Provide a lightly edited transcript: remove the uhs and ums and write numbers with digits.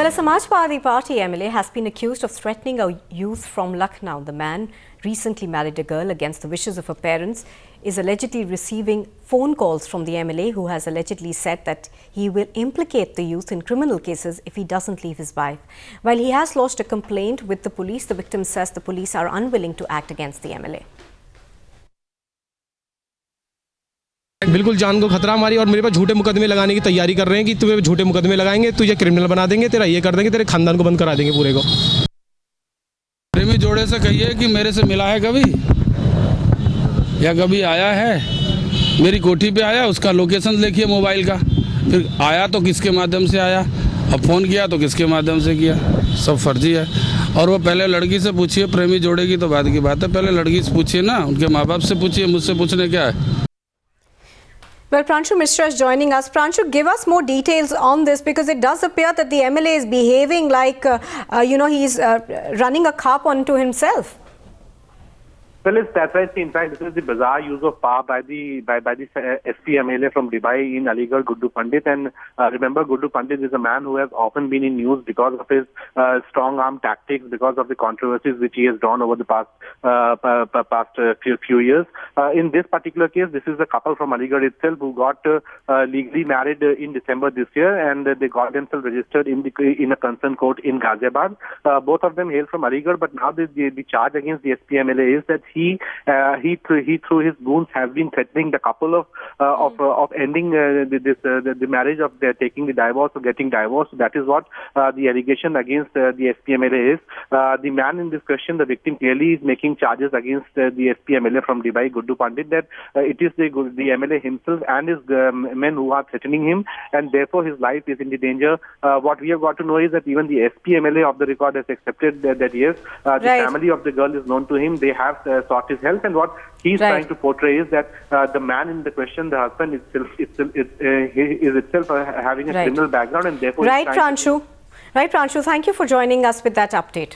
Well, a Samajwadi Party MLA has been accused of threatening a youth from Lucknow. The man recently married a girl against the wishes of her parents, is allegedly receiving phone calls from the MLA, who has allegedly said that he will implicate the youth in criminal cases if he doesn't leave his wife. While he has lodged a complaint with the police, the victim says the police are unwilling to act against the MLA. बिल्कुल जान को खतरा हमारी और मेरे पास झूठे मुकदमे लगाने की तैयारी कर रहे हैं कि तुम्हें झूठे मुकदमे लगाएंगे, तुझे क्रिमिनल बना देंगे, तेरा ये कर देंगे, तेरे खानदान को बंद करा देंगे पूरे को। प्रेमी जोड़े से कहिए कि मेरे से मिला है कभी या कभी आया है, मेरी कोठी पे आया, उसका लोकेशन देखिए मोबाइल का, फिर आया तो किसके माध्यम से आया, अब फ़ोन किया तो किसके माध्यम से किया, सब फर्जी है। और वो पहले लड़की से पूछिए, प्रेमी जोड़े की तो बाद की बात है, पहले लड़की से पूछिए ना, उनके माँ बाप से पूछिए, मुझसे पूछने क्या है। Well, Pranshu Mishra is joining us. Pranshu, give us more details on this, because it does appear that the MLA is behaving like, he's running a carp onto himself. Well, that's right. In fact, this is the bizarre use of power by the SP MLA from Dubai in Aligarh, Guddu Pandit. And remember, Guddu Pandit is a man who has often been in news because of his strong arm tactics, because of the controversies which he has drawn over the past few years. In this particular case, this is a couple from Aligarh itself who got legally married in December this year, and they got themselves registered in a concerned court in Ghaziabad. Both of them hail from Aligarh, but now the charge against the SP MLA is that he through his goons has been threatening the couple of ending the marriage, of their taking the divorce or getting divorced. That is what the allegation against the SP MLA is. The man in this question, the victim, clearly is making charges against the SP MLA from Dubai, Guddu Pandit, that it is the MLA himself and his men who are threatening him, and therefore his life is in the danger. What we have got to know is that even the SP MLA of the record has accepted that yes, the family of the girl is known to him. They have sought his help, and what he's trying to portray is that the man in the question, the husband, is itself having a criminal background, and therefore Pranshu. Thank you for joining us with that update.